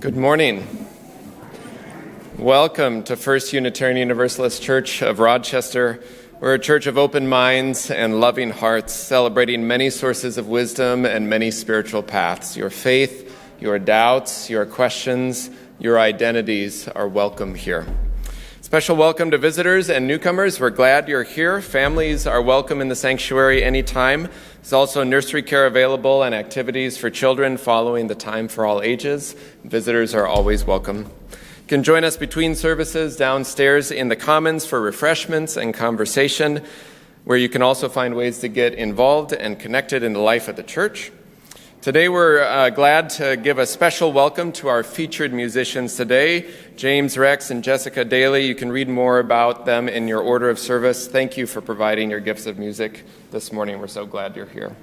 Good morning. Welcome to First Unitarian Universalist Church of Rochester. We're a church of open minds and loving hearts, celebrating many sources of wisdom and many spiritual paths. Your faith, your doubts, your questions, your identities are welcome here. Special welcome to visitors and newcomers. We're glad you're here. Families are welcome in the sanctuary anytime. There's also nursery care available and activities for children following the Time for All Ages. Visitors are always welcome. You can join us between services downstairs in the Commons for refreshments and conversation, where you can also find ways to get involved and connected in the life of the church. Today we're glad to give a special welcome to our featured musicians today, James Rex and Jessica Daly. You can read more about them in your order of service. Thank you for providing your gifts of music this morning. We're so glad you're here.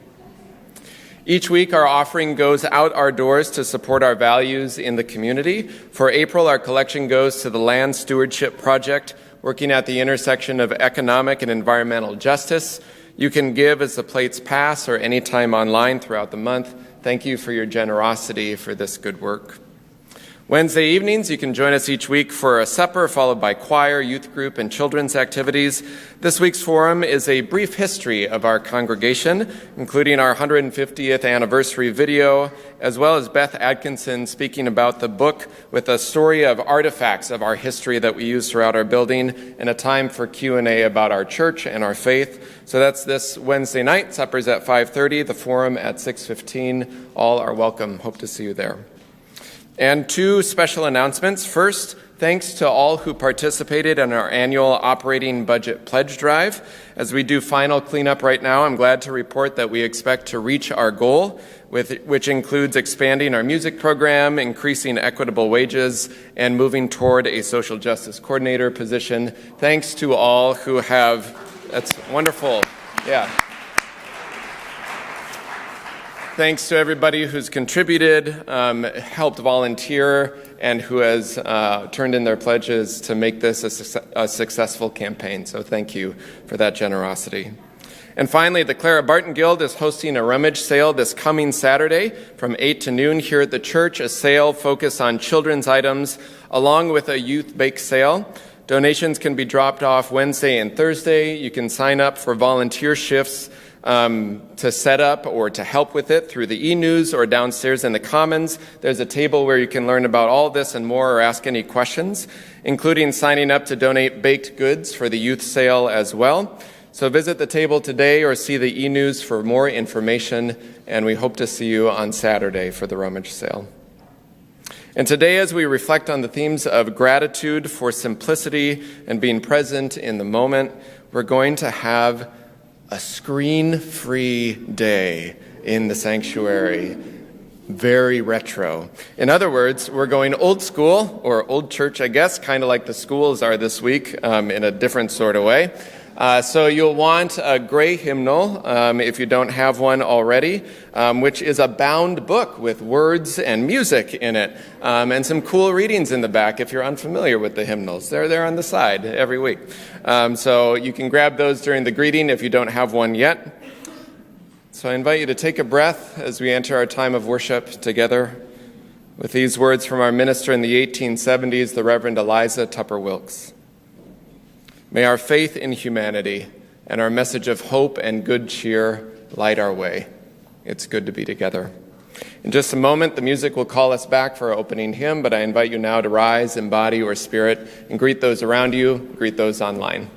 Each week our offering goes out our doors to support our values in the community. For April, our collection goes to the Land Stewardship Project, working at the intersection of economic and environmental justice. You can give as the plates pass or anytime online throughout the month. Thank you for your generosity for this good work. Wednesday evenings, you can join us each week for a supper followed by choir, youth group, and children's activities. This week's forum is a brief history of our congregation, including our 150th anniversary video, as well as Beth Atkinson speaking about the book with a story of artifacts of our history that we use throughout our building, and a time for Q&A about our church and our faith. So that's this Wednesday night. Supper's at 5:30, the forum at 6:15. All are welcome. Hope to see you there. And two special announcements. First, thanks to all who participated in our annual operating budget pledge drive. As we do final cleanup right now, I'm glad to report that we expect to reach our goal, which includes expanding our music program, increasing equitable wages, and moving toward a social justice coordinator position. Thanks to all who have, that's wonderful. Yeah. Thanks to everybody who's contributed, helped volunteer, and who has turned in their pledges to make this a successful campaign. So thank you for that generosity. And finally, the Clara Barton Guild is hosting a rummage sale this coming Saturday from 8 to noon here at the church, a sale focused on children's items along with a youth bake sale. Donations can be dropped off Wednesday and Thursday. You can sign up for volunteer shifts to set up or to help with it through the e-news or downstairs in the Commons. There's a table where you can learn about all this and more or ask any questions, including signing up to donate baked goods for the youth sale as well. So visit the table today or see the e-news for more information, and we hope to see you on Saturday for the rummage sale. And today, as we reflect on the themes of gratitude for simplicity and being present in the moment, we're going to have a screen-free day in the sanctuary. Very retro. In other words, we're going old school, or old church, I guess, kind of like the schools are this week, in a different sort of way. So you'll want a gray hymnal, if you don't have one already, which is a bound book with words and music in it, and some cool readings in the back if you're unfamiliar with the hymnals. They're there on the side every week. So you can grab those during the greeting if you don't have one yet. So I invite you to take a breath as we enter our time of worship together with these words from our minister in the 1870s, the Reverend Eliza Tupper Wilkes. May our faith in humanity and our message of hope and good cheer light our way. It's good to be together. In just a moment, the music will call us back for our opening hymn, but I invite you now to rise in body or spirit and greet those around you, greet those online.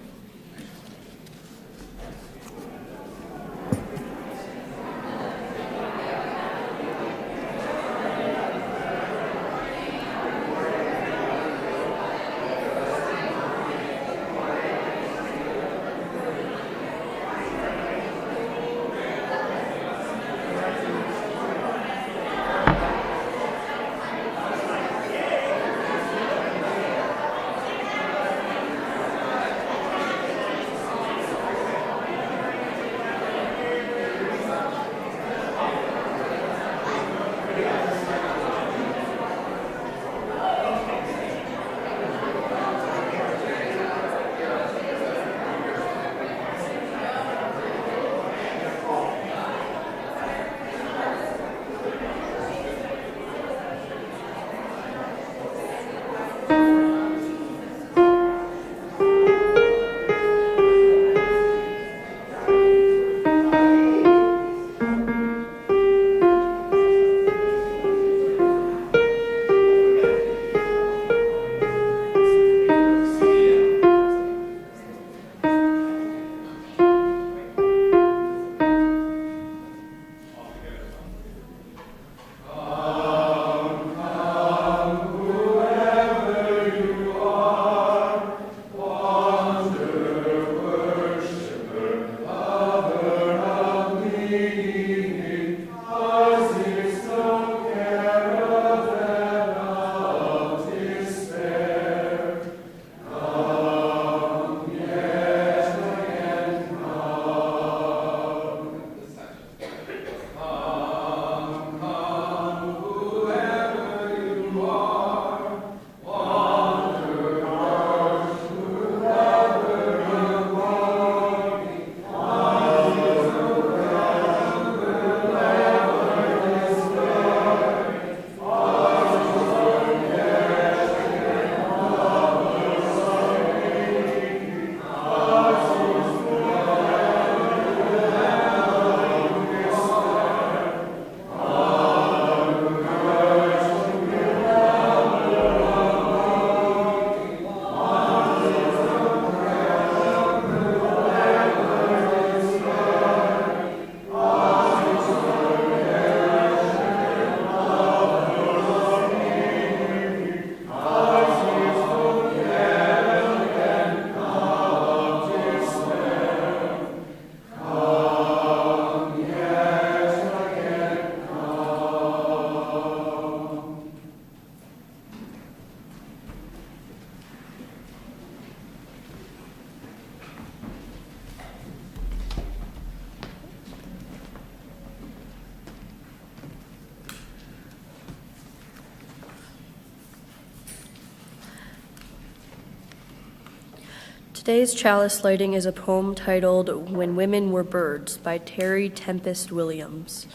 Today's chalice lighting is a poem titled When Women Were Birds by Terry Tempest Williams.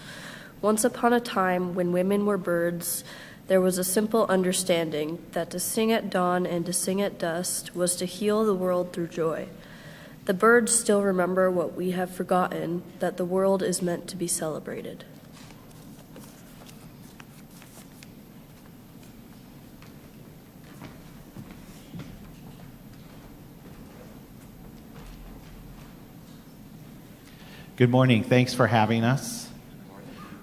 Once upon a time, when women were birds, there was a simple understanding that to sing at dawn and to sing at dusk was to heal the world through joy. The birds still remember what we have forgotten, that the world is meant to be celebrated. Good morning. Thanks for having us.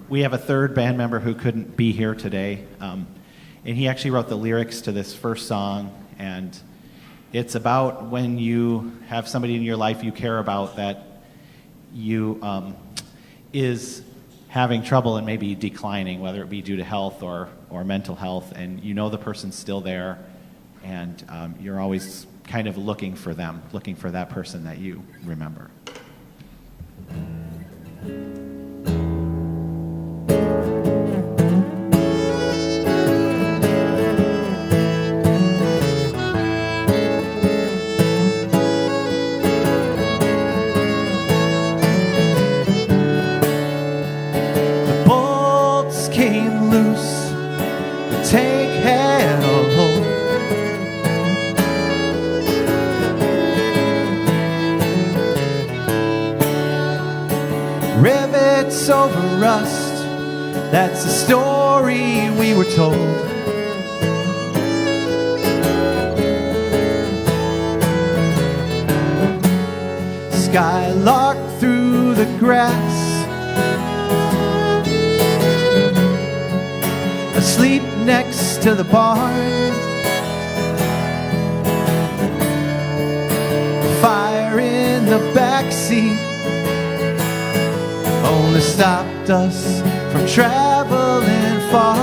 We have a third band member who couldn't be here today, and he actually wrote the lyrics to this first song, and it's about when you have somebody in your life you care about that you is having trouble and maybe declining, whether it be due to health or mental health, and you know the person's still there, and you're always kind of looking for them, looking for that person that you remember. The bolts came loose, the tank had a hole. Rivets over rust, that's the story we were told. Skylark through the grass, asleep next to the barn. Fire in the backseat only stopped us from traveling far.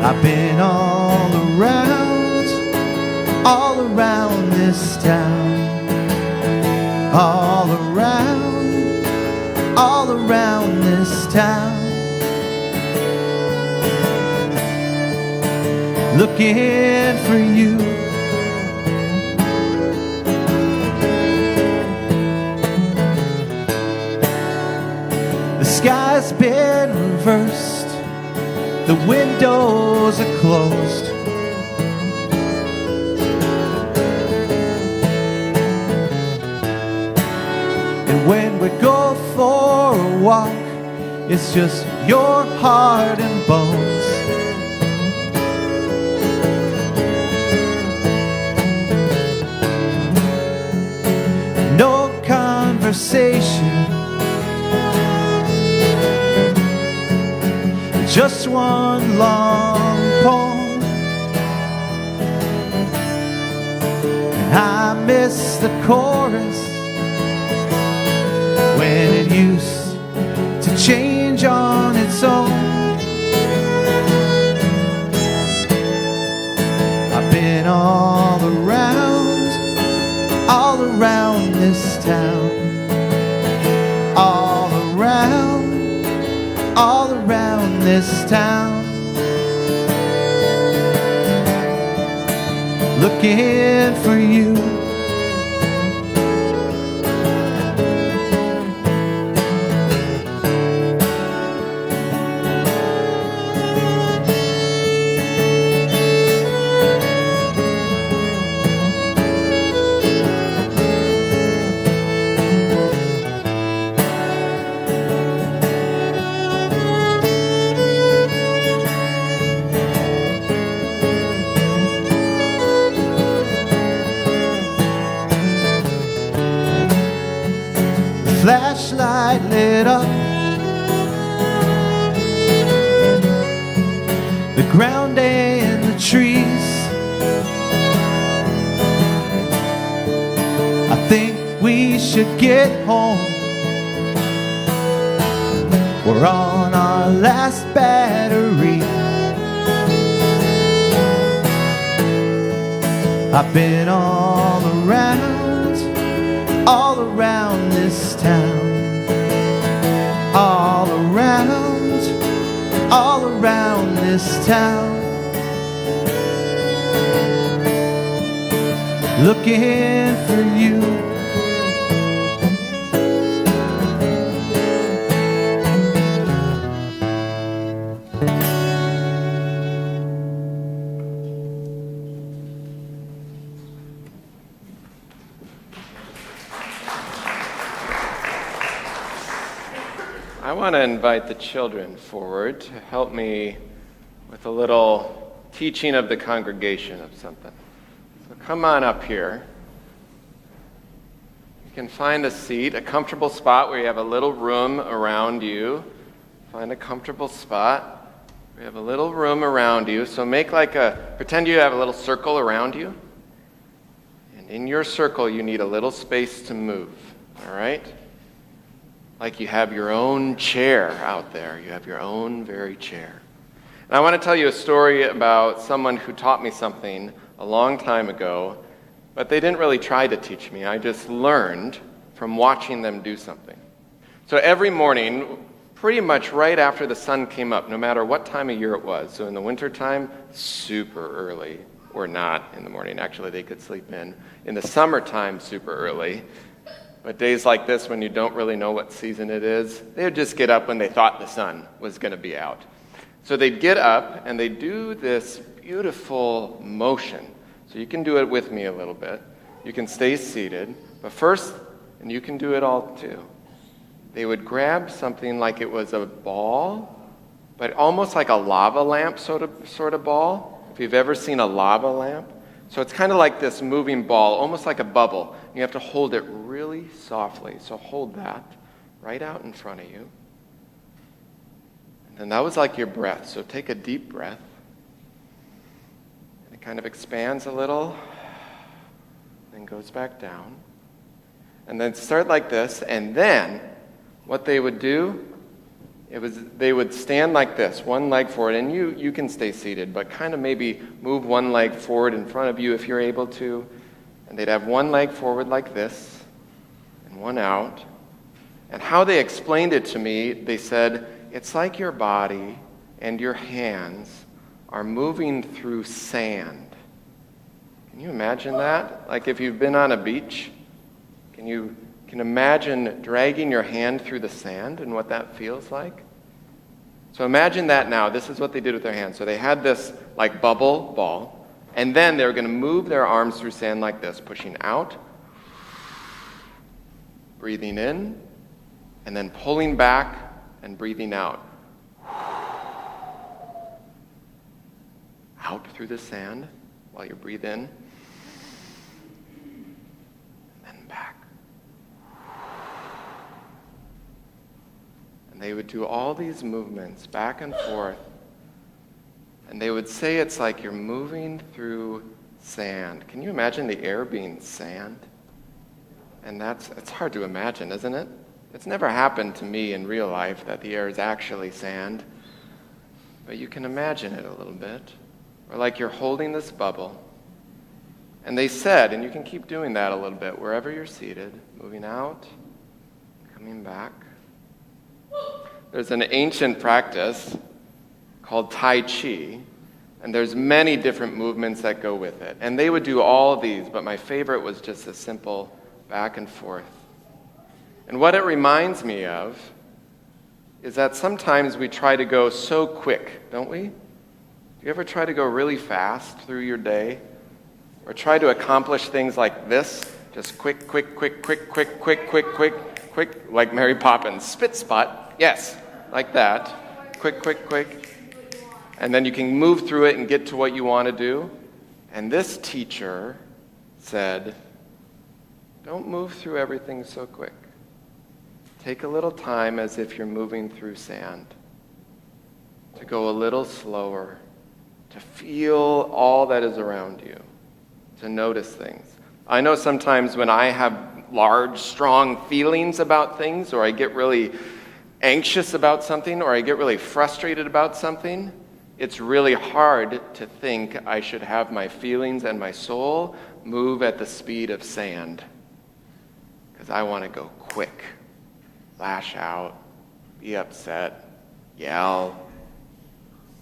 I've been all around this town, all around this town, looking for you. The sky's been reversed, the windows are closed. And when we go for a walk, it's just your heart and bones. No conversation, just one long poem. And I miss the chorus when it used to change on its own. I've been all around this town, all around this town, looking for you. Flashlight lit up the ground and the trees. I think we should get home. We're on our last battery. I've been all around this town, all around this town, looking for you. I want to invite the children forward to help me with a little teaching of the congregation of something. So come on up here. You can find a seat, a comfortable spot where you have a little room around you. Find a comfortable spot. We have a little room around you. So pretend you have a little circle around you. And in your circle, you need a little space to move. All right? Like you have your own chair out there. You have your own very chair. And I want to tell you a story about someone who taught me something a long time ago, but they didn't really try to teach me. I just learned from watching them do something. So every morning, pretty much right after the sun came up, no matter what time of year it was, so in the wintertime, super early, or not in the morning. Actually, they could sleep in. In the summertime, super early. But days like this, when you don't really know what season it is, they would just get up when they thought the sun was going to be out. So they'd get up, and they'd do this beautiful motion. So you can do it with me a little bit. You can stay seated. But first, and you can do it all too, they would grab something like it was a ball, but almost like a lava lamp sort of ball, if you've ever seen a lava lamp. So it's kind of like this moving ball, almost like a bubble. You have to hold it really softly. So hold that right out in front of you. And then that was like your breath. So take a deep breath. And it kind of expands a little, then goes back down. And then start like this. And then what they would do, they would stand like this, one leg forward, and you can stay seated, but kind of maybe move one leg forward in front of you if you're able to. And they'd have one leg forward like this, and one out. And how they explained it to me, they said, it's like your body and your hands are moving through sand. Can you imagine that? Like if you've been on a beach, can you imagine dragging your hand through the sand and what that feels like? So imagine that now. This is what they did with their hands. So they had this like bubble ball, and then they were going to move their arms through sand like this, pushing out, breathing in, and then pulling back and breathing out. Out through the sand while you breathe in, and then back. They would do all these movements back and forth, and they would say it's like you're moving through sand. Can you imagine the air being sand? And it's hard to imagine, isn't it? It's never happened to me in real life that the air is actually sand, but you can imagine it a little bit. Or like you're holding this bubble. And they said, and you can keep doing that a little bit wherever you're seated, moving out, coming back. There's an ancient practice called Tai Chi, and there's many different movements that go with it. And they would do all of these, but my favorite was just a simple back and forth. And what it reminds me of is that sometimes we try to go so quick, don't we? Do you ever try to go really fast through your day? Or try to accomplish things like this? Just quick, like Mary Poppins. Spit spot, yes, like that. Quick. And then you can move through it and get to what you want to do. And this teacher said, don't move through everything so quick. Take a little time as if you're moving through sand. To go a little slower. To feel all that is around you. To notice things. I know sometimes when I have large, strong feelings about things, or I get really anxious about something, or I get really frustrated about something, it's really hard to think I should have my feelings and my soul move at the speed of sand. Because I want to go quick, lash out, be upset, yell,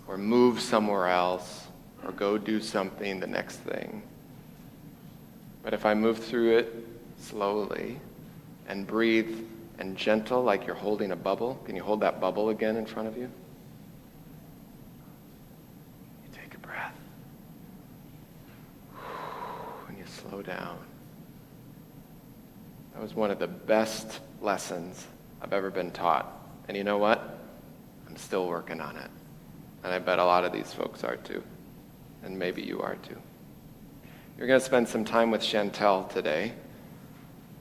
or move somewhere else, or go do something, the next thing. But if I move through it slowly and breathe and gentle like you're holding a bubble, can you hold that bubble again in front of you? You take a breath. And you slow down. That was one of the best lessons I've ever been taught. And you know what? I'm still working on it. And I bet a lot of these folks are too. And maybe you are too. You're going to spend some time with Chantel today.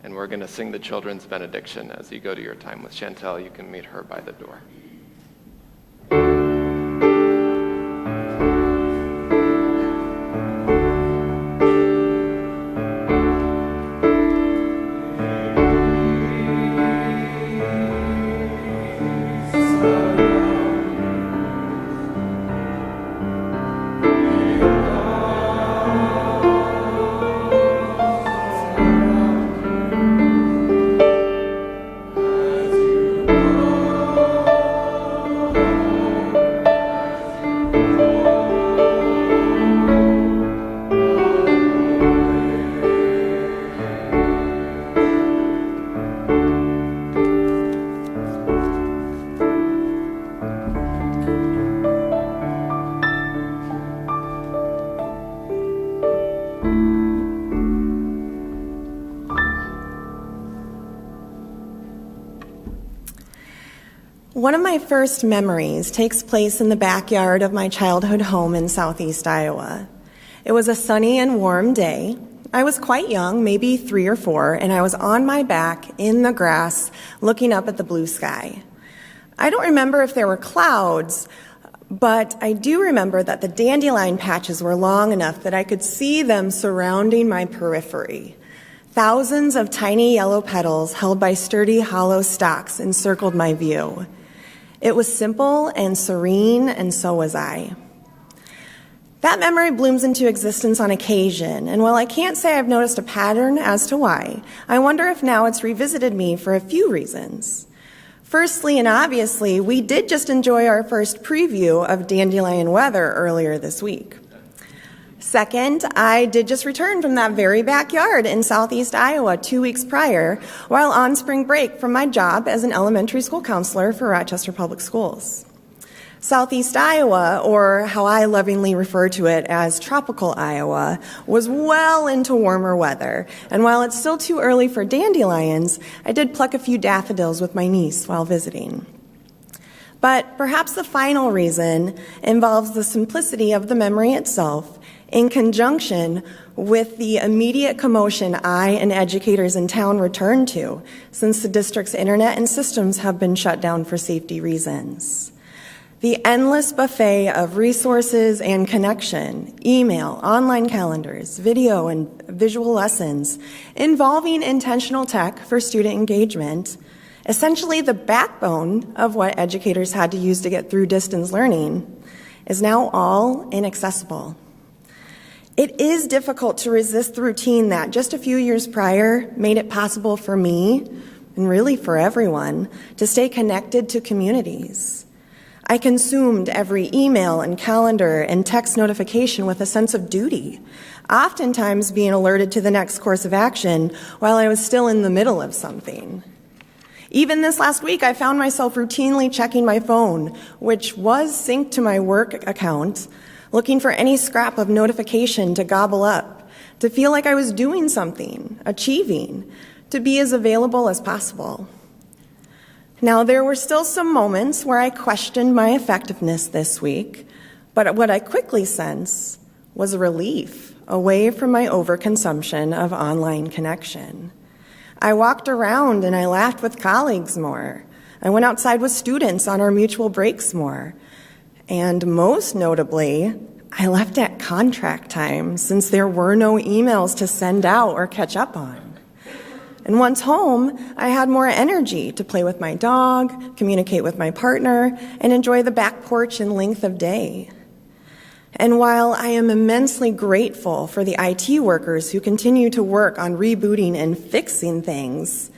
And we're going to sing the children's benediction. As you go to your time with Chantel, you can meet her by the door. One of my first memories takes place in the backyard of my childhood home in southeast Iowa. It was a sunny and warm day. I was quite young, maybe 3 or 4, and I was on my back in the grass looking up at the blue sky. I don't remember if there were clouds, but I do remember that the dandelion patches were long enough that I could see them surrounding my periphery. Thousands of tiny yellow petals held by sturdy hollow stalks encircled my view. It was simple and serene, and so was I. That memory blooms into existence on occasion, and while I can't say I've noticed a pattern as to why, I wonder if now it's revisited me for a few reasons. Firstly, and obviously, we did just enjoy our first preview of dandelion weather earlier this week. Second, I did just return from that very backyard in southeast Iowa 2 weeks prior while on spring break from my job as an elementary school counselor for Rochester Public Schools. Southeast Iowa, or how I lovingly refer to it as tropical Iowa, was well into warmer weather. And while it's still too early for dandelions, I did pluck a few daffodils with my niece while visiting. But perhaps the final reason involves the simplicity of the memory itself in conjunction with the immediate commotion I and educators in town returned to since the district's internet and systems have been shut down for safety reasons. The endless buffet of resources and connection, email, online calendars, video and visual lessons involving intentional tech for student engagement, essentially the backbone of what educators had to use to get through distance learning, is now all inaccessible. It is difficult to resist the routine that just a few years prior made it possible for me, and really for everyone, to stay connected to communities. I consumed every email and calendar and text notification with a sense of duty, oftentimes being alerted to the next course of action while I was still in the middle of something. Even this last week, I found myself routinely checking my phone, which was synced to my work account, looking for any scrap of notification to gobble up, to feel like I was doing something, achieving, to be as available as possible. Now, there were still some moments where I questioned my effectiveness this week, but what I quickly sensed was a relief away from my overconsumption of online connection. I walked around and I laughed with colleagues more. I went outside with students on our mutual breaks more. And most notably, I left at contract time since there were no emails to send out or catch up on. And once home, I had more energy to play with my dog, communicate with my partner, and enjoy the back porch and length of day. And while I am immensely grateful for the IT workers who continue to work on rebooting and fixing things,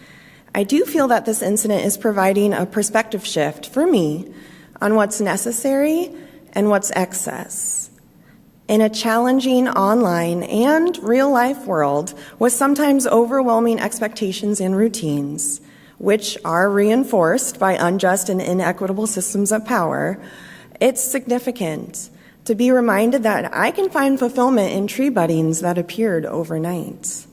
I do feel that this incident is providing a perspective shift for me on what's necessary and what's excess. in a challenging online and real-life world with sometimes overwhelming expectations and routines, which are reinforced by unjust and inequitable systems of power, it's significant to be reminded that I can find fulfillment in tree buddings that appeared overnight,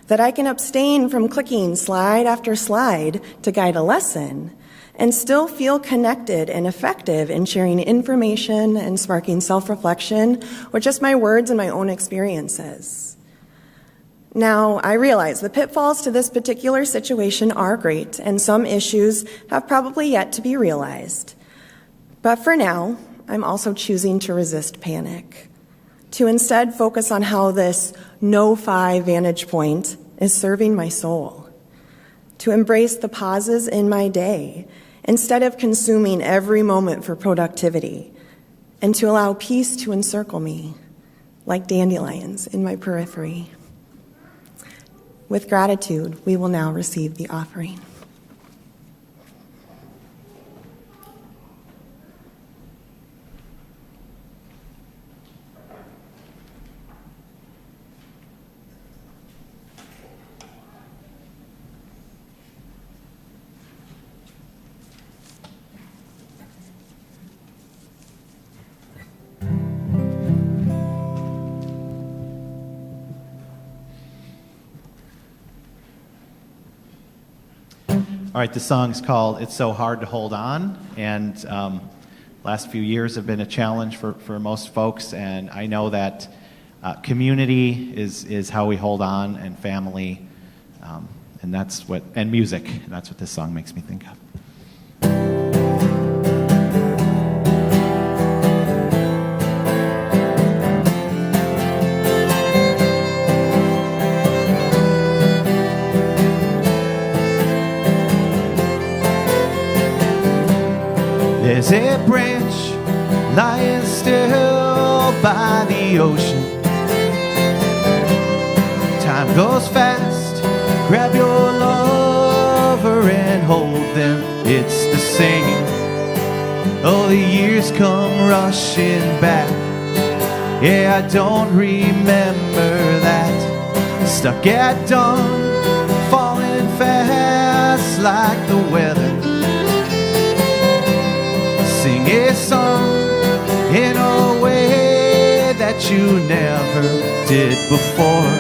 that I can abstain from clicking slide after slide to guide a lesson, and still feel connected and effective in sharing information and sparking self-reflection with just my words and my own experiences. Now, I realize the pitfalls to this particular situation are great, and some issues have probably yet to be realized. But for now, I'm also choosing to resist panic, to instead focus on how this no-fi vantage point is serving my soul, to embrace the pauses in my day instead of consuming every moment for productivity, and to allow peace to encircle me like dandelions in my periphery. With gratitude, we will now receive the offering. All right, the song's called It's So Hard to Hold On, and last few years have been a challenge for most folks, and I know that community is how we hold on, and family, and music, and that's what this song makes me think of. There's a branch lying still by the ocean. Time goes fast, grab your lover and hold them, it's the same. Oh, the years come rushing back, yeah, I don't remember that. Stuck at dawn, falling fast like the weather. Sing a song in a way that you never did before.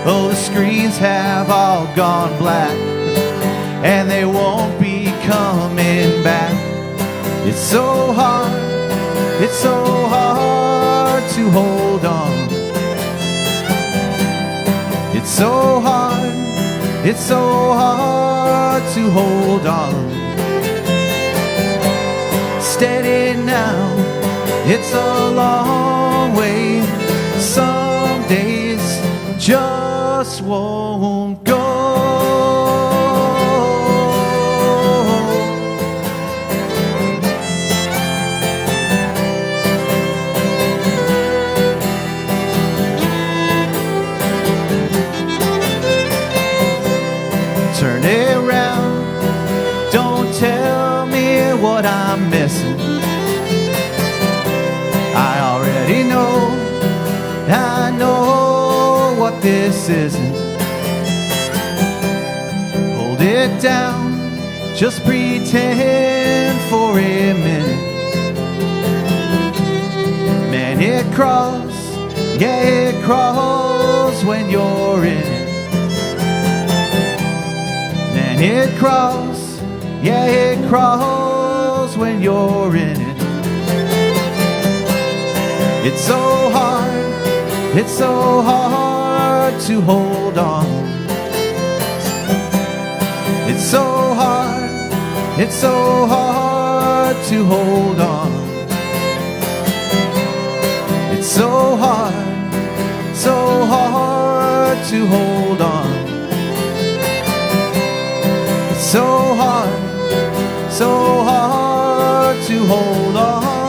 Oh, the screens have all gone black, and they won't be coming back. It's so hard to hold on. It's so hard to hold on. Steady now, it's a long way. Some days just won't go. Turn it around, don't tell me what I'm missing. I know what this isn't. Hold it down, just pretend for a minute. Man, it crawls, yeah, it crawls when you're in it. Man, it crawls, yeah, it crawls when you're in it. It's so hard to hold on. It's so hard to hold on. It's so hard to hold on. It's so hard to hold on.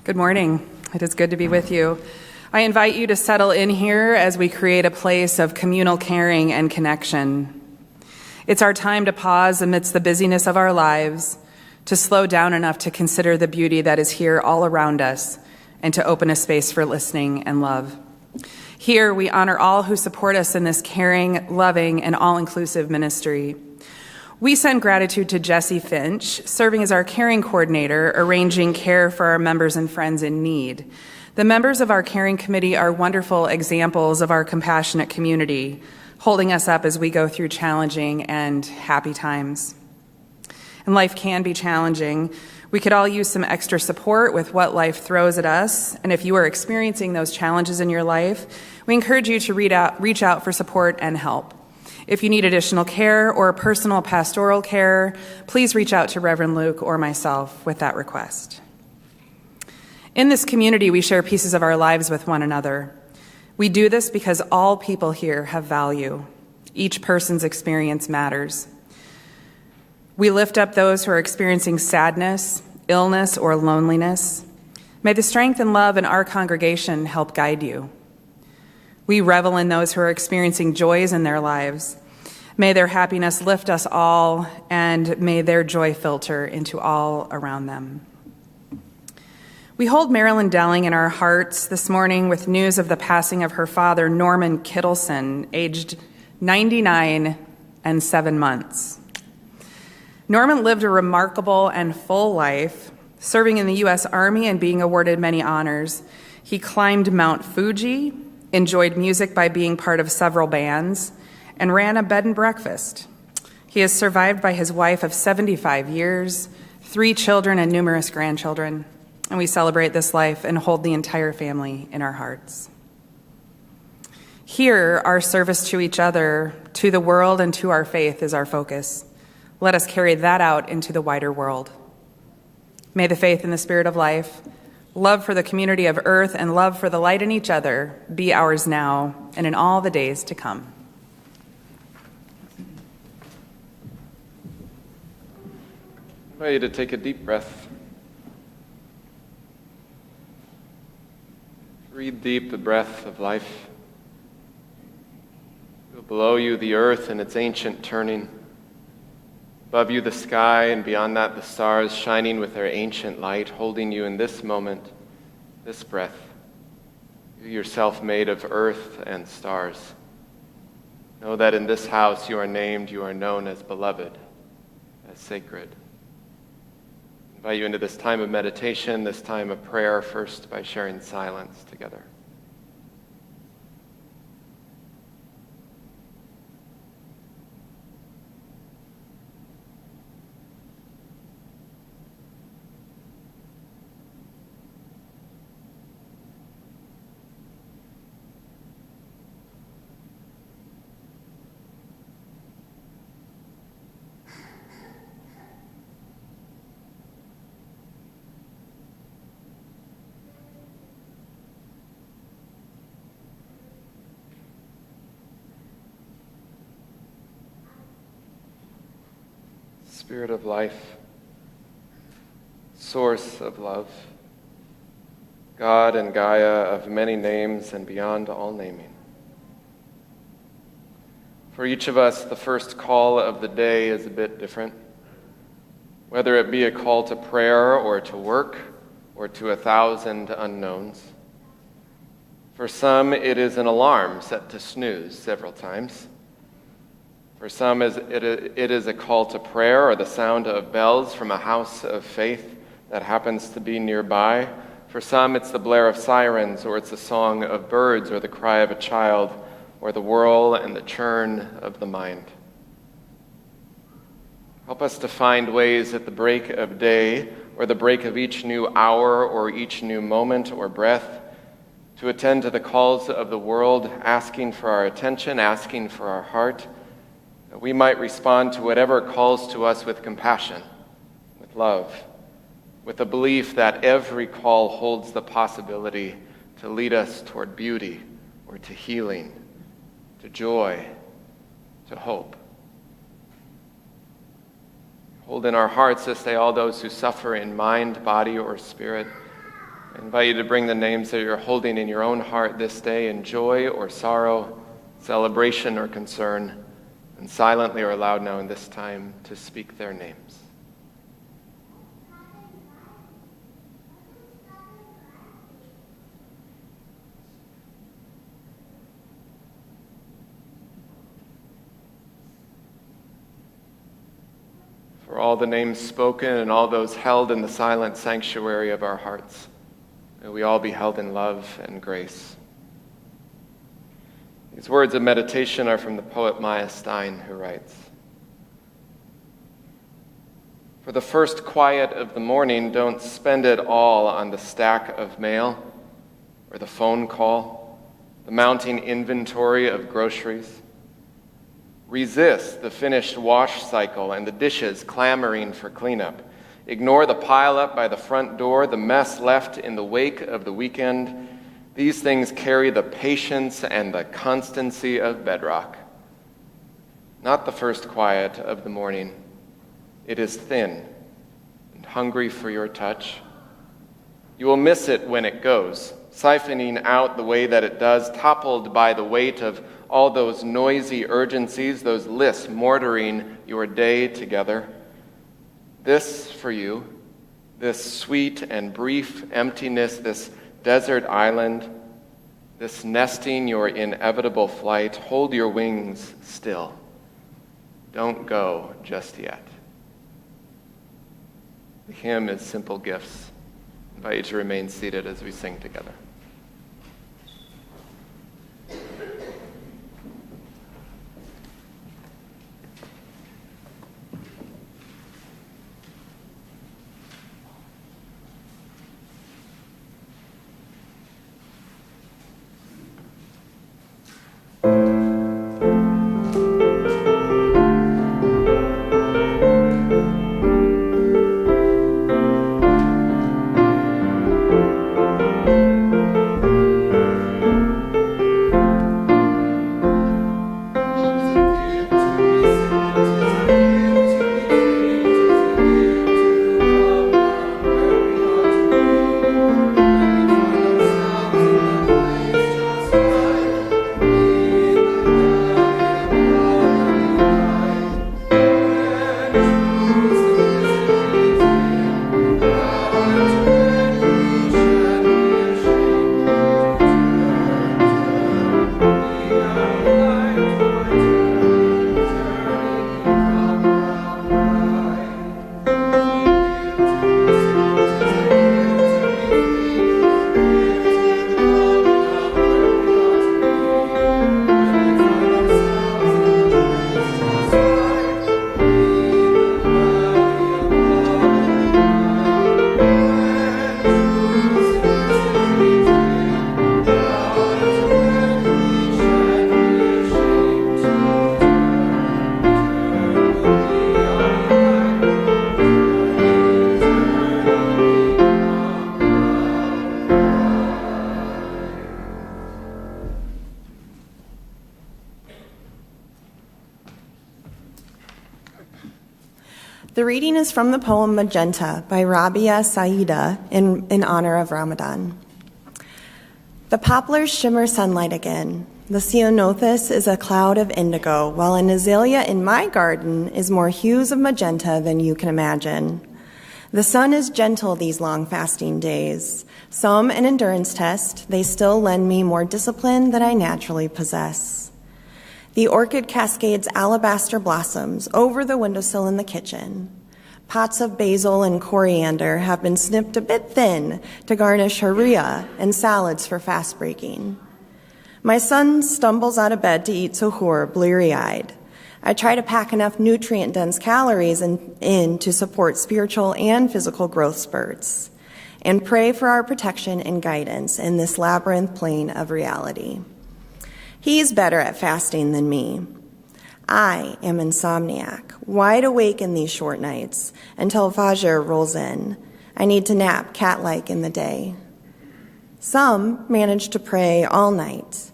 Good morning. It is good to be with you. I invite you to settle in here as we create a place of communal caring and connection. It's our time to pause amidst the busyness of our lives, to slow down enough to consider the beauty that is here all around us, and to open a space for listening and love. Here, we honor all who support us in this caring, loving, and all-inclusive ministry. We send gratitude to Jesse Finch, serving as our caring coordinator, arranging care for our members and friends in need. The members of our caring committee are wonderful examples of our compassionate community, holding us up as we go through challenging and happy times. And life can be challenging. We could all use some extra support with what life throws at us. And if you are experiencing those challenges in your life, we encourage you to reach out for support and help. If you need additional care or personal pastoral care, please reach out to Reverend Luke or myself with that request. In this community, we share pieces of our lives with one another. We do this because all people here have value. Each person's experience matters. We lift up those who are experiencing sadness, illness, or loneliness. May the strength and love in our congregation help guide you. We revel in those who are experiencing joys in their lives. May their happiness lift us all, and may their joy filter into all around them. We hold Marilyn Delling in our hearts this morning with news of the passing of her father, Norman Kittleson, aged 99 and 7 months. Norman lived a remarkable and full life, serving in the U.S. Army and being awarded many honors. He climbed Mount Fuji, enjoyed music by being part of several bands, and ran a bed and breakfast. He is survived by his wife of 75 years, 3 children, and numerous grandchildren. And we celebrate this life and hold the entire family in our hearts. Here, our service to each other, to the world, and to our faith is our focus. Let us carry that out into the wider world. May the faith in the Spirit of life, love for the community of earth, and love for the light in each other be ours now and in all the days to come. I invite you to take a deep breath. Breathe deep the breath of life. Feel below you the earth and its ancient turning. Above you the sky, and beyond that the stars shining with their ancient light, holding you in this moment, this breath. You yourself made of earth and stars. Know that in this house you are named, you are known as beloved, as sacred. I invite you into this time of meditation, this time of prayer, first by sharing silence together. Spirit of life, source of love, God and Gaia of many names and beyond all naming. For each of us, the first call of the day is a bit different. Whether it be a call to prayer or to work or to 1,000 unknowns. For some, it is an alarm set to snooze several times. For some, it is a call to prayer or the sound of bells from a house of faith that happens to be nearby. For some, it's the blare of sirens, or it's the song of birds, or the cry of a child, or the whirl and the churn of the mind. Help us to find ways at the break of day, or the break of each new hour, or each new moment or breath, to attend to the calls of the world, asking for our attention, asking for our heart, that we might respond to whatever calls to us with compassion, with love, with the belief that every call holds the possibility to lead us toward beauty or to healing, to joy, to hope. Hold in our hearts this day all those who suffer in mind, body, or spirit, I invite you to bring the names that you're holding in your own heart this day in joy or sorrow, celebration or concern, and silently or aloud now in this time to speak their names. For all the names spoken and all those held in the silent sanctuary of our hearts, may we all be held in love and grace. These words of meditation are from the poet Maya Stein, who writes, "For the first quiet of the morning, don't spend it all on the stack of mail or the phone call, the mounting inventory of groceries. Resist the finished wash cycle and the dishes clamoring for cleanup. Ignore the pile-up by the front door, the mess left in the wake of the weekend. These things carry the patience and the constancy of bedrock. Not the first quiet of the morning. It is thin and hungry for your touch. You will miss it when it goes, siphoning out the way that it does, toppled by the weight of all those noisy urgencies, those lists mortaring your day together. This for you, this sweet and brief emptiness, this desert island, this nesting your inevitable flight, hold your wings still. Don't go just yet." The hymn is Simple Gifts. I invite you to remain seated as we sing together. The reading is from the poem Magenta by Rabia Saida in honor of Ramadan. The poplars shimmer sunlight again. The ceanothus is a cloud of indigo, while an azalea in my garden is more hues of magenta than you can imagine. The sun is gentle these long fasting days. Some an endurance test, they still lend me more discipline than I naturally possess. The orchid cascades alabaster blossoms over the windowsill in the kitchen. Pots of basil and coriander have been snipped a bit thin to garnish harira and salads for fast breaking. My son stumbles out of bed to eat suhoor, bleary-eyed. I try to pack enough nutrient-dense calories in to support spiritual and physical growth spurts, and pray for our protection and guidance in this labyrinth plane of reality. He's better at fasting than me. I am insomniac, wide awake in these short nights until Fajr rolls in. I need to nap cat-like in the day. Some manage to pray all night.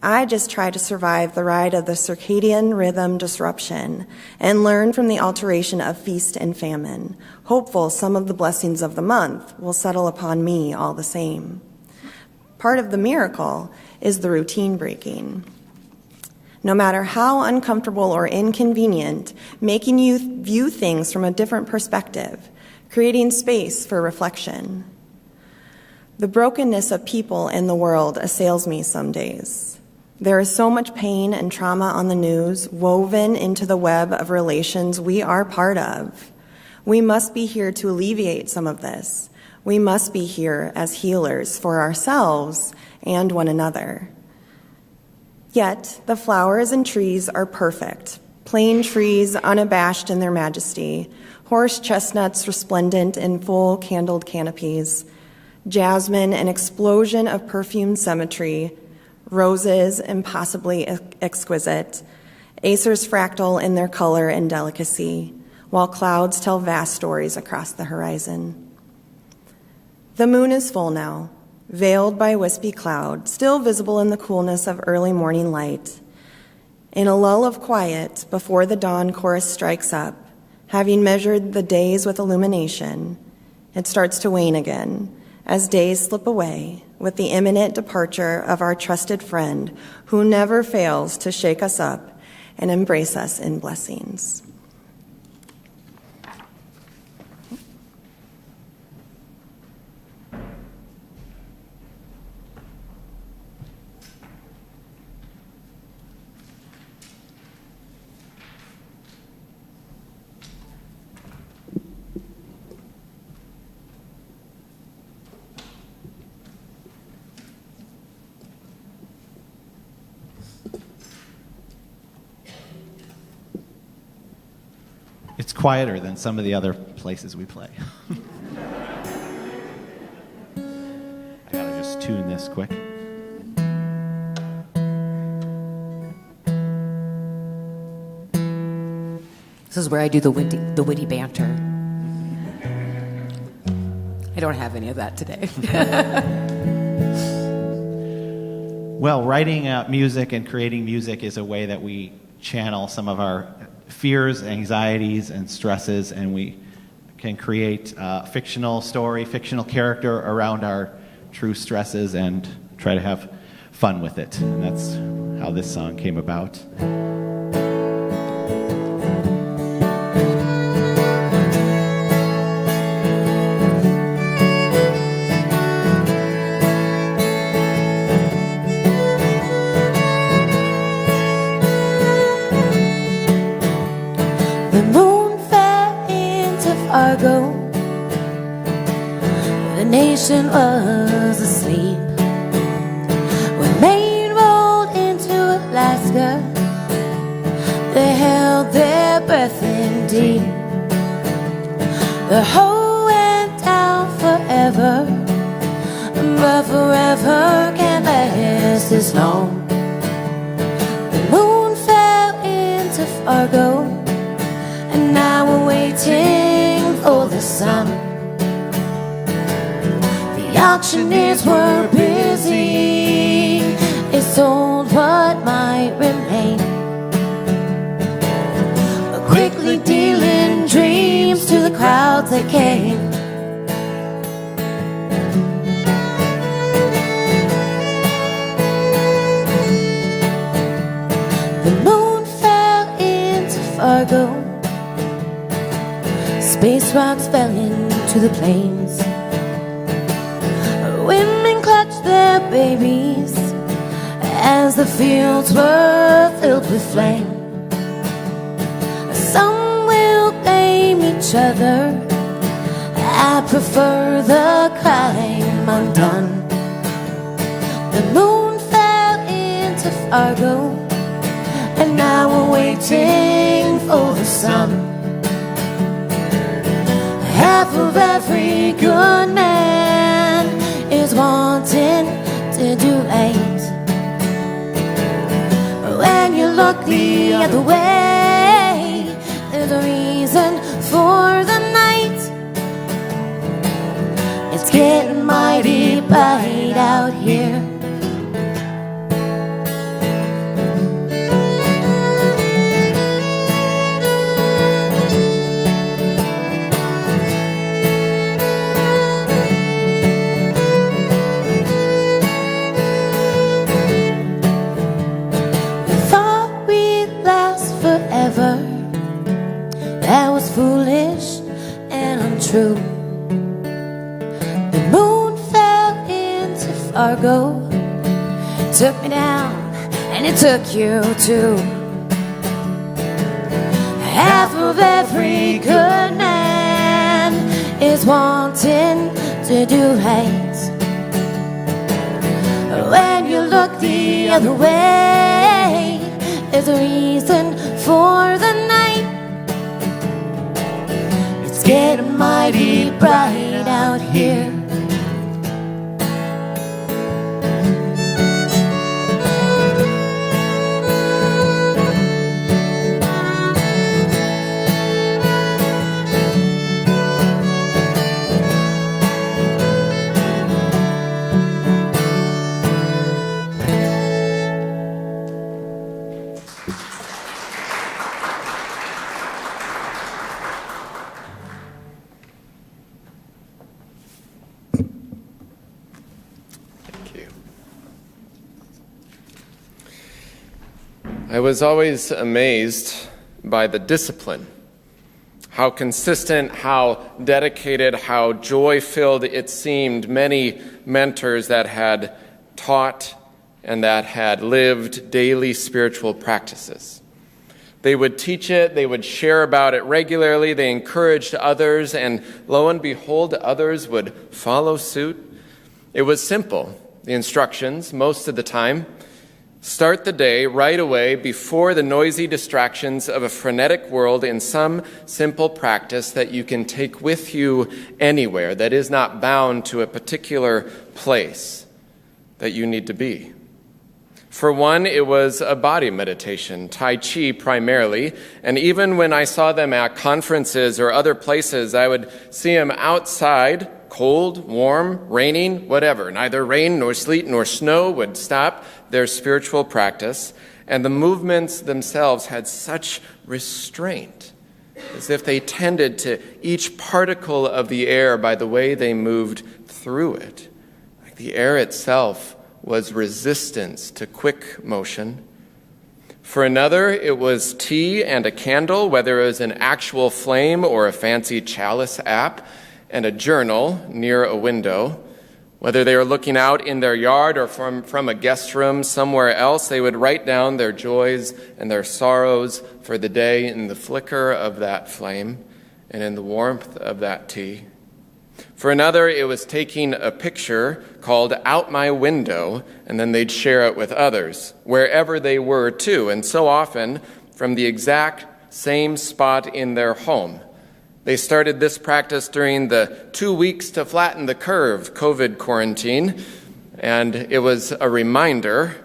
I just try to survive the ride of the circadian rhythm disruption and learn from the alteration of feast and famine, hopeful some of the blessings of the month will settle upon me all the same. Part of the miracle is the routine breaking. No matter how uncomfortable or inconvenient, making you view things from a different perspective, creating space for reflection. The brokenness of people in the world assails me some days. There is so much pain and trauma on the news, woven into the web of relations we are part of. We must be here to alleviate some of this. We must be here as healers for ourselves and one another. Yet, the flowers and trees are perfect. Plain trees unabashed in their majesty, horse chestnuts resplendent in full candled canopies, jasmine an explosion of perfumed symmetry, roses impossibly exquisite, acers fractal in their color and delicacy, while clouds tell vast stories across the horizon. The moon is full now, veiled by wispy cloud, still visible in the coolness of early morning light. In a lull of quiet before the dawn chorus strikes up, having measured the days with illumination, it starts to wane again as days slip away with the imminent departure of our trusted friend who never fails to shake us up and embrace us in blessings. It's quieter than some of the other places we play. I gotta just tune this quick. This is where I do the witty banter. I don't have any of that today. Well, writing music and creating music is a way that we channel some of our fears, anxieties, and stresses, and we can create a fictional story, fictional character around our true stresses and try to have fun with it. And that's how this song came about. The nation was asleep when Maine rolled into Alaska. They held their breath in deep. The whole went down forever, but forever can't last this long. The moon fell into Fargo, and now we're waiting for the sun. The auctioneers were busy, they sold what might remain, quickly dealing dreams to the crowds that came. The moon fell into Fargo, space rocks fell into the plains. Women clutched their babies as the fields were filled with flame. Some will blame each other, I prefer the crime undone. The moon fell into Fargo, and now we're waiting for the sun. Half of every good man is wanting to do right. When you look the other way, there's a reason for the night. It's getting mighty bright out here. true. The moon fell into Fargo, took me down, and it took you too. Half of every good man is wanting to do right. When you look the other way, there's a reason for the night. It's getting mighty bright out here. I was always amazed by the discipline, how consistent, how dedicated, how joy-filled it seemed many mentors that had taught and that had lived daily spiritual practices. They would teach it, they would share about it regularly, they encouraged others, and lo and behold, others would follow suit. It was simple, the instructions, most of the time. Start the day right away before the noisy distractions of a frenetic world in some simple practice that you can take with you anywhere, that is not bound to a particular place that you need to be. For one, it was a body meditation, Tai Chi primarily, and even when I saw them at conferences or other places, I would see them outside, cold, warm, raining, whatever. Neither rain nor sleet nor snow would stop their spiritual practice, and the movements themselves had such restraint, as if they tended to each particle of the air by the way they moved through it. Like the air itself was resistance to quick motion. For another, it was tea and a candle, whether it was an actual flame or a fancy chalice app, and a journal near a window. Whether they were looking out in their yard or from a guest room somewhere else, they would write down their joys and their sorrows for the day in the flicker of that flame and in the warmth of that tea. For another, it was taking a picture called Out My Window, and then they'd share it with others, wherever they were too, and so often from the exact same spot in their home. They started this practice during the 2 weeks to flatten the curve COVID quarantine, and it was a reminder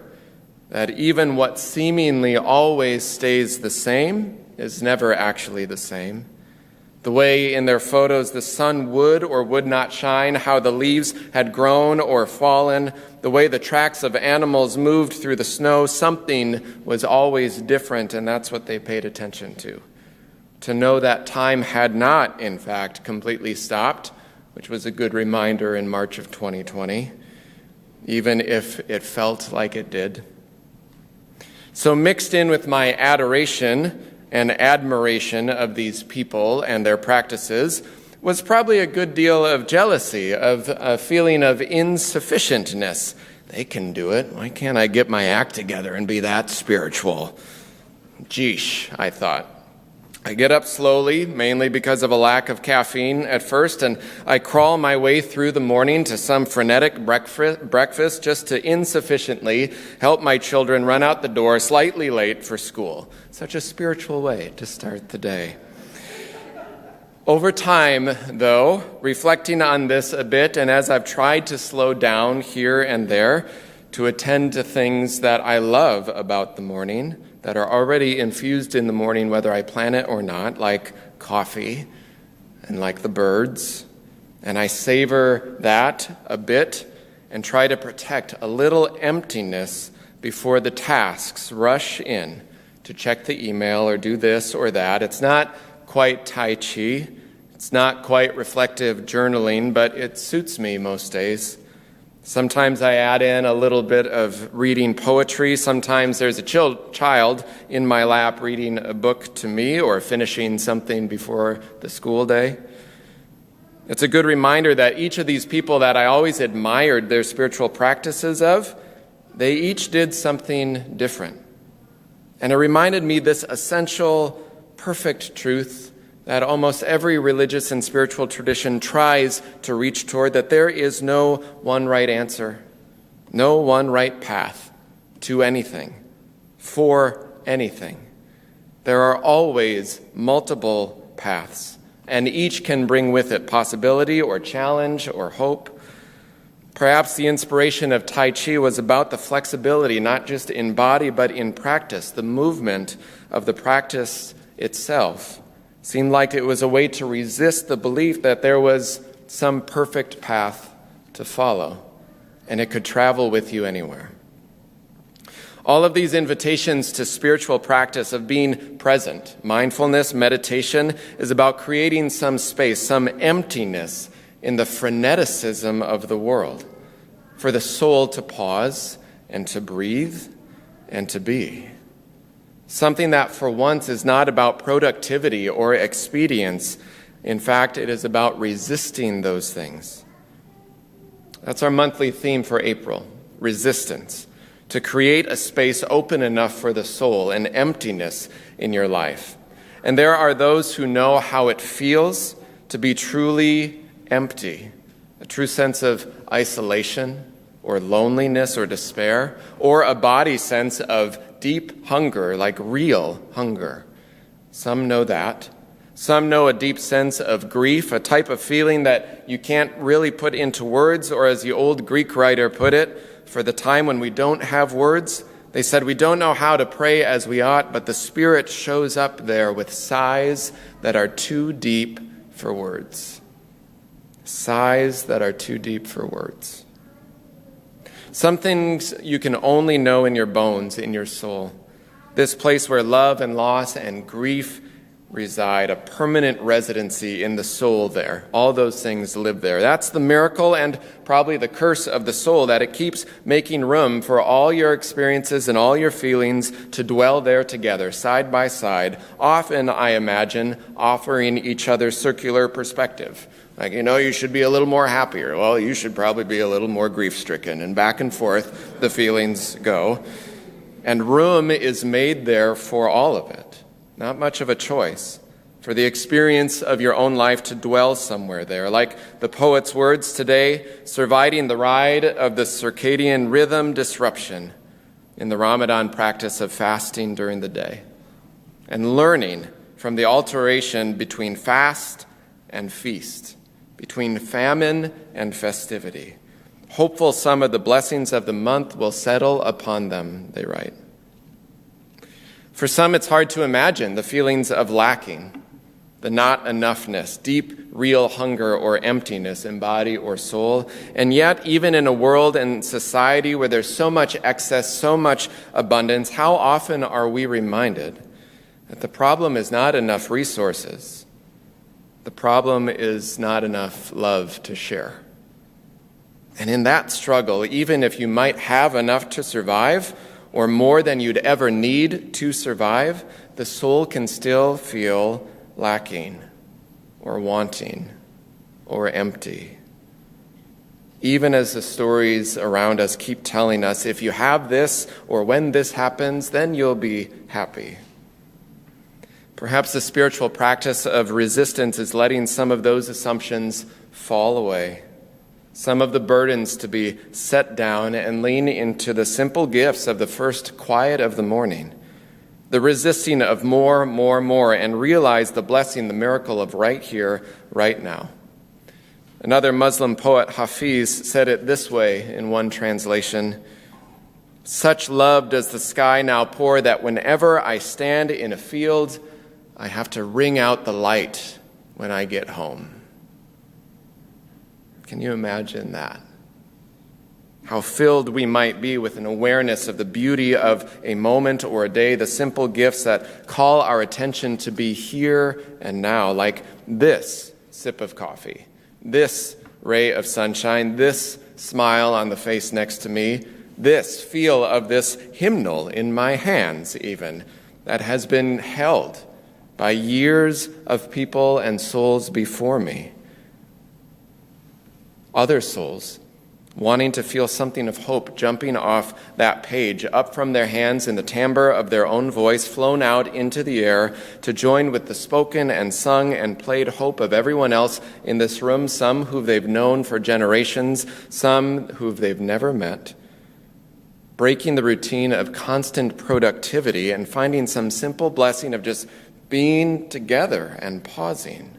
that even what seemingly always stays the same is never actually the same. The way in their photos the sun would or would not shine, how the leaves had grown or fallen, the way the tracks of animals moved through the snow, something was always different, and that's what they paid attention to. To know that time had not, in fact, completely stopped, which was a good reminder in March of 2020, even if it felt like it did. So mixed in with my adoration and admiration of these people and their practices was probably a good deal of jealousy, of a feeling of insufficientness. They can do it. Why can't I get my act together and be that spiritual? Geesh, I thought. I get up slowly, mainly because of a lack of caffeine at first, and I crawl my way through the morning to some frenetic breakfast just to insufficiently help my children run out the door slightly late for school. Such a spiritual way to start the day. Over time, though, reflecting on this a bit, and as I've tried to slow down here and there to attend to things that I love about the morning, that are already infused in the morning, whether I plan it or not, like coffee and like the birds. And I savor that a bit and try to protect a little emptiness before the tasks rush in to check the email or do this or that. It's not quite Tai Chi. It's not quite reflective journaling, but it suits me most days. Sometimes I add in a little bit of reading poetry. Sometimes there's a child in my lap reading a book to me or finishing something before the school day. It's a good reminder that each of these people that I always admired their spiritual practices of, they each did something different. And it reminded me this essential, perfect truth that almost every religious and spiritual tradition tries to reach toward, that there is no one right answer, no one right path to anything, for anything. There are always multiple paths, and each can bring with it possibility or challenge or hope. Perhaps the inspiration of Tai Chi was about the flexibility, not just in body, but in practice. The movement of the practice itself seemed like it was a way to resist the belief that there was some perfect path to follow, and it could travel with you anywhere. All of these invitations to spiritual practice of being present, mindfulness, meditation, is about creating some space, some emptiness in the freneticism of the world, for the soul to pause and to breathe and to be. Something that for once is not about productivity or expedience. In fact, it is about resisting those things. That's our monthly theme for April, resistance. To create a space open enough for the soul, an emptiness in your life. And there are those who know how it feels to be truly empty, a true sense of isolation or loneliness or despair, or a body sense of deep hunger, like real hunger. Some know that. Some know a deep sense of grief, a type of feeling that you can't really put into words, or as the old Greek writer put it, for the time when we don't have words, they said, we don't know how to pray as we ought, but the Spirit shows up there with sighs that are too deep for words. Sighs that are too deep for words. Some things you can only know in your bones, in your soul. This place where love and loss and grief reside, a permanent residency in the soul there. All those things live there. That's the miracle and probably the curse of the soul, that it keeps making room for all your experiences and all your feelings to dwell there together, side by side, often, I imagine, offering each other circular perspective. Like, you should be a little more happier. Well, you should probably be a little more grief-stricken. And back and forth, the feelings go. And room is made there for all of it. Not much of a choice, for the experience of your own life to dwell somewhere there. Like the poet's words today, surviving the ride of the circadian rhythm disruption in the Ramadan practice of fasting during the day, and learning from the alteration between fast and feast, between famine and festivity. Hopeful some of the blessings of the month will settle upon them, they write. For some, it's hard to imagine the feelings of lacking, the not enoughness, deep, real hunger or emptiness in body or soul. And yet, even in a world and society where there's so much excess, so much abundance, how often are we reminded that the problem is not enough resources? The problem is not enough love to share. And in that struggle, even if you might have enough to survive, or more than you'd ever need to survive, the soul can still feel lacking or wanting or empty. Even as the stories around us keep telling us, if you have this or when this happens, then you'll be happy. Perhaps the spiritual practice of resistance is letting some of those assumptions fall away. Some of the burdens to be set down and lean into the simple gifts of the first quiet of the morning, the resisting of more, and realize the blessing, the miracle of right here, right now. Another Muslim poet, Hafiz, said it this way in one translation: "Such love does the sky now pour that whenever I stand in a field, I have to ring out the light when I get home." Can you imagine that? How filled we might be with an awareness of the beauty of a moment or a day, the simple gifts that call our attention to be here and now, like this sip of coffee, this ray of sunshine, this smile on the face next to me, this feel of this hymnal in my hands even, that has been held by years of people and souls before me. other souls wanting to feel something of hope jumping off that page, up from their hands in the timbre of their own voice, flown out into the air to join with the spoken and sung and played hope of everyone else in this room, some who they've known for generations, some who they've never met. Breaking the routine of constant productivity and finding some simple blessing of just being together and pausing.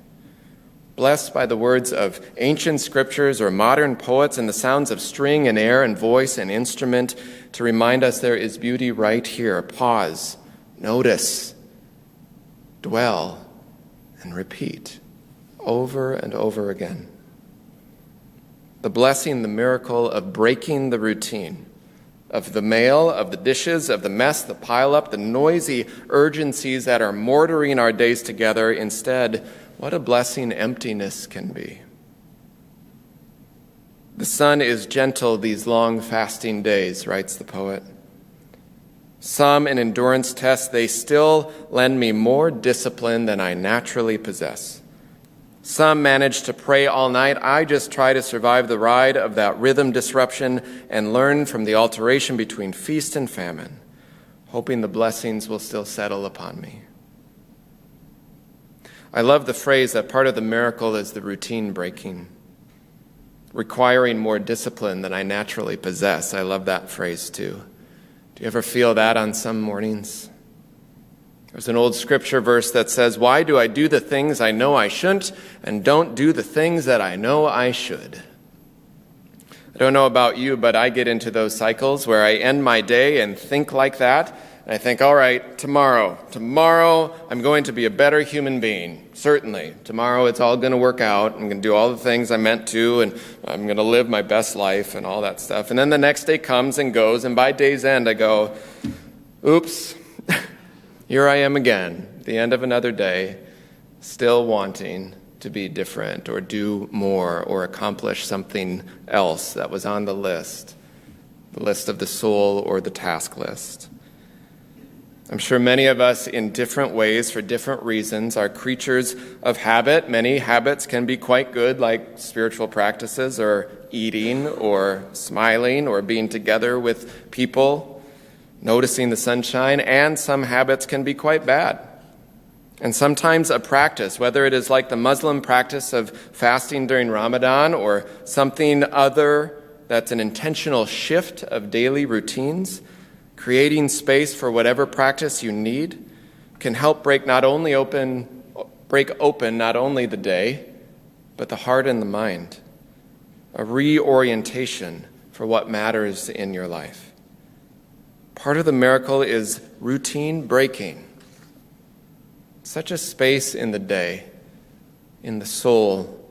Blessed by the words of ancient scriptures or modern poets and the sounds of string and air and voice and instrument to remind us there is beauty right here. Pause, notice, dwell, and repeat over and over again. The blessing, the miracle of breaking the routine, of the mail, of the dishes, of the mess, the pileup, the noisy urgencies that are mortaring our days together. Instead, what a blessing emptiness can be. The sun is gentle these long fasting days, writes the poet. Some an endurance test, they still lend me more discipline than I naturally possess. Some manage to pray all night. I just try to survive the ride of that rhythm disruption and learn from the alteration between feast and famine, hoping the blessings will still settle upon me. I love the phrase that part of the miracle is the routine breaking, requiring more discipline than I naturally possess. I love that phrase too. Do you ever feel that on some mornings? There's an old scripture verse that says, "Why do I do the things I know I shouldn't and don't do the things that I know I should?" I don't know about you, but I get into those cycles where I end my day and think like that. And I think, all right, tomorrow I'm going to be a better human being. Certainly. Tomorrow it's all going to work out. I'm going to do all the things I meant to, and I'm going to live my best life and all that stuff. And then the next day comes and goes, and by day's end I go, oops, here I am again, the end of another day, still wanting to be different or do more or accomplish something else that was on the list of the soul or the task list. I'm sure many of us in different ways, for different reasons, are creatures of habit. Many habits can be quite good, like spiritual practices or eating or smiling or being together with people, noticing the sunshine, and some habits can be quite bad. And sometimes a practice, whether it is like the Muslim practice of fasting during Ramadan or something other that's an intentional shift of daily routines, creating space for whatever practice you need can help break open not only the day, but the heart and the mind. A reorientation for what matters in your life. Part of the miracle is routine breaking. Such a space in the day, in the soul,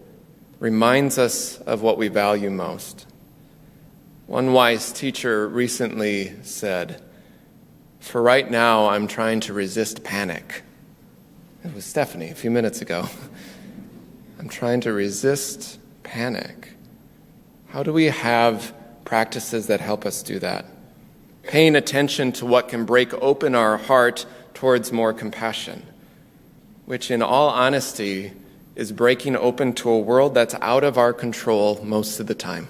reminds us of what we value most. One wise teacher recently said, "For right now, I'm trying to resist panic." It was Stephanie a few minutes ago. I'm trying to resist panic. How do we have practices that help us do that? Paying attention to what can break open our heart towards more compassion, which in all honesty is breaking open to a world that's out of our control most of the time.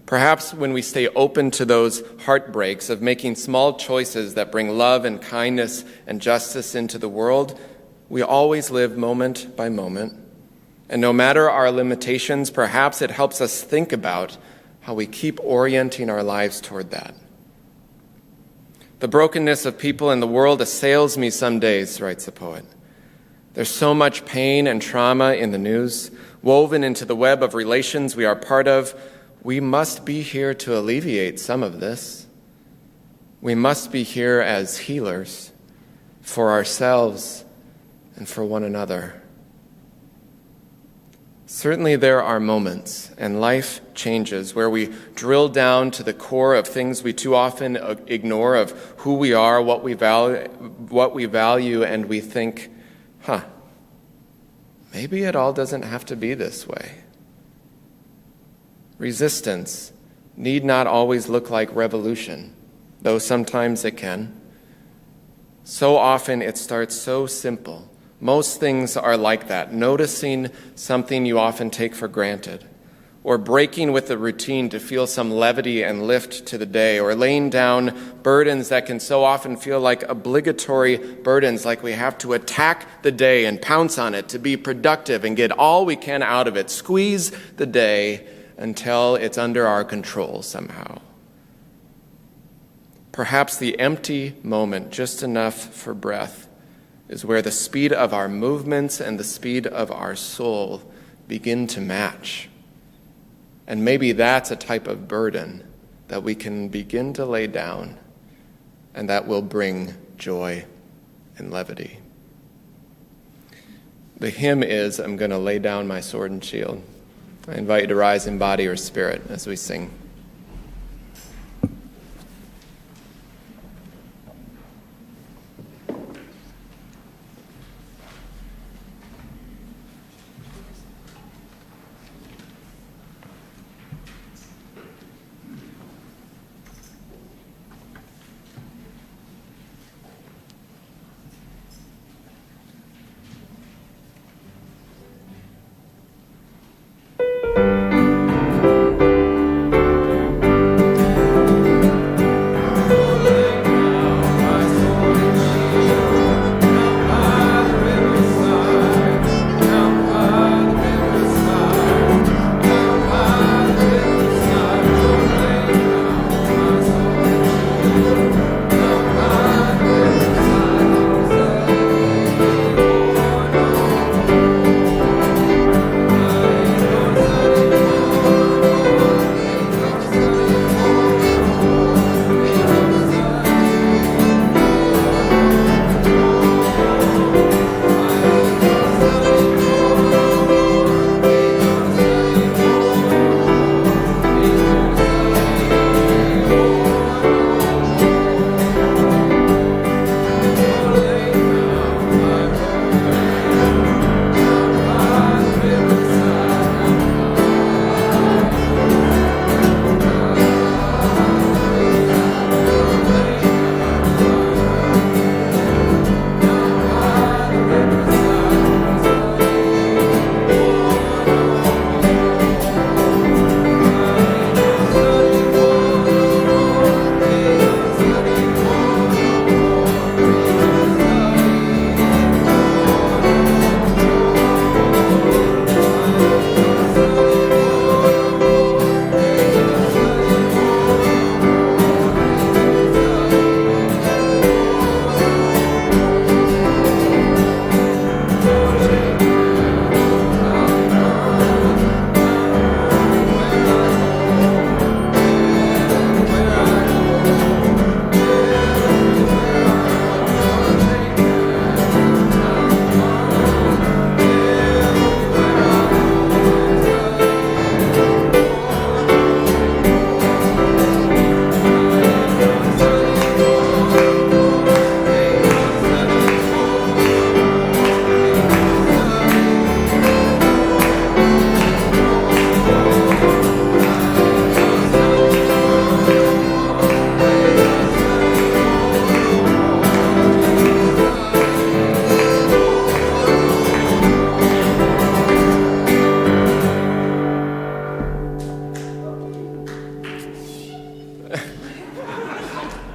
Perhaps when we stay open to those heartbreaks of making small choices that bring love and kindness and justice into the world, we always live moment by moment. And no matter our limitations, perhaps it helps us think about how we keep orienting our lives toward that. The brokenness of people in the world assails me some days, writes the poet. There's so much pain and trauma in the news, woven into the web of relations we are part of. We must be here to alleviate some of this. We must be here as healers for ourselves and for one another. Certainly there are moments, and life changes, where we drill down to the core of things we too often ignore, of who we are, what we value, and we think, maybe it all doesn't have to be this way. Resistance need not always look like revolution, though sometimes it can. So often it starts so simple. Most things are like that, noticing something you often take for granted, or breaking with the routine to feel some levity and lift to the day, or laying down burdens that can so often feel like obligatory burdens, like we have to attack the day and pounce on it to be productive and get all we can out of it, squeeze the day until it's under our control somehow. Perhaps the empty moment, just enough for breath, is where the speed of our movements and the speed of our soul begin to match. And maybe that's a type of burden that we can begin to lay down, and that will bring joy and levity. The hymn is, "I'm going to lay down my sword and shield." I invite you to rise in body or spirit as we sing.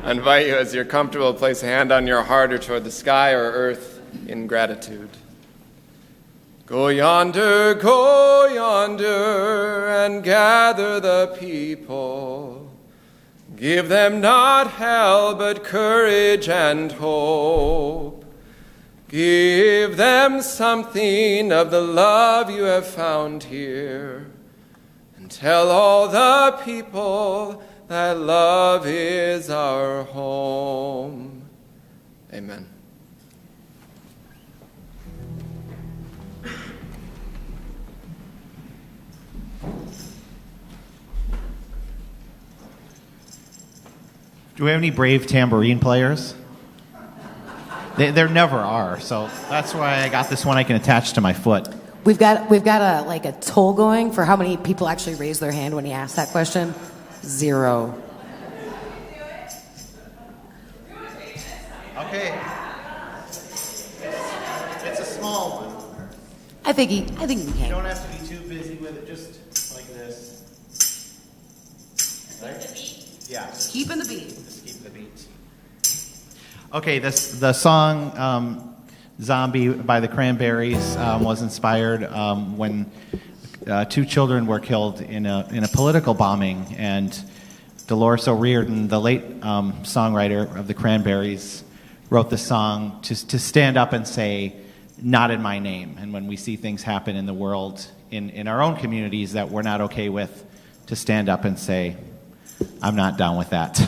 I invite you, as you're comfortable, to place a hand on your heart or toward the sky or earth in gratitude. Go yonder, and gather the people. Give them not hell, but courage and hope. Give them something of the love you have found here. And tell all the people that love is our home. Amen. Do we have any brave tambourine players? There never are, so that's why I got this one I can attach to my foot. We've got a toll going for how many people actually raise their hand when he asked that question. 0. Okay. It's a small one. I think he can. You don't have to be too busy with it, just like this. Right? Yeah. Keeping the beat. Just keep the beat. Okay, the song "Zombie" by the Cranberries was inspired when 2 children were killed in a political bombing, and Dolores O'Riordan, the late songwriter of the Cranberries, wrote the song to stand up and say, "Not in my name." And when we see things happen in the world, in our own communities that we're not okay with, to stand up and say, "I'm not down with that."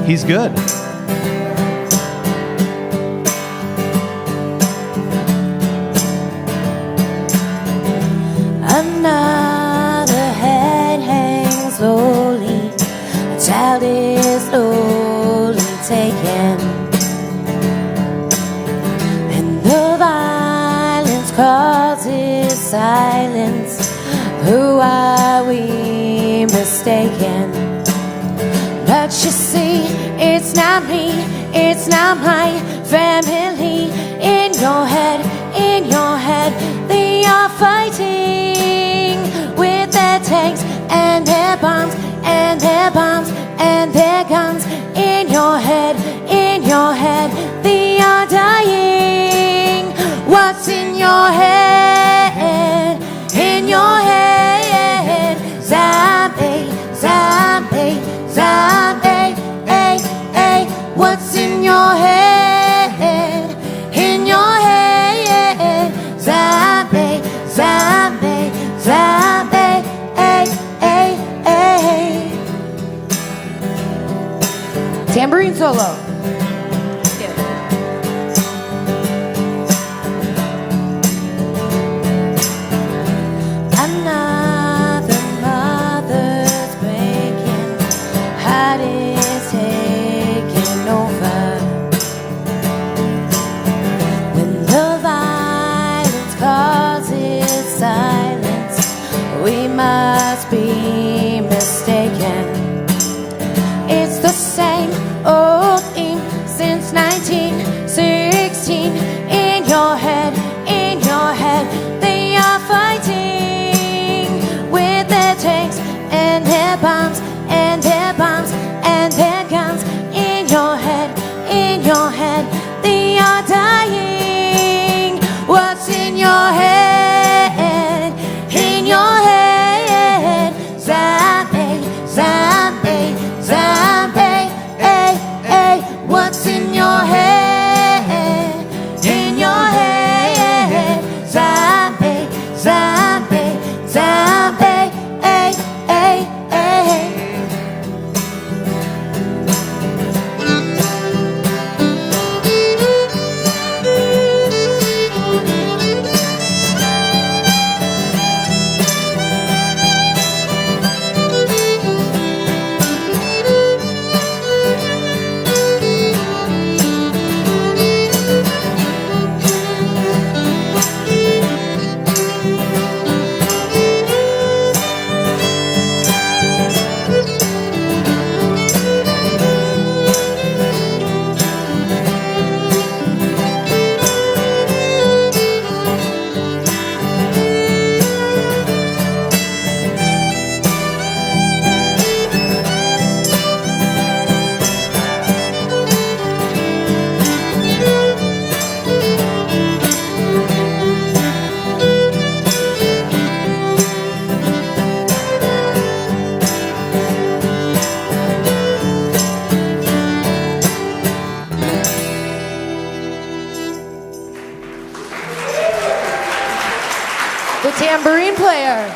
He's good. Another head hangs slowly. A child is slowly taken, and the violence causes silence. Who are we mistaken? But you see, it's not me, it's not my family. In your head, they are fighting with their tanks and their bombs and their bombs and their guns. In your head, they are dying. What's in your head? In your head, zombie, zombie, zombie, ay, ay. What's in your head? In your head, zombie, zombie, zombie, ay, ay, ay. Tambourine solo. Another mother's breaking, heart is taking over. When the violence causes silence, we must be mistaken. It's the same old theme since 1916. In your head, they are fighting with their tanks and their bombs and their bombs and their guns. In your head, they are dying. What's in your head? In your head, zombie, zombie, zombie, ay, ay. What's in your head? In your head, zombie, zombie, zombie, ay, ay, ay. The tambourine player.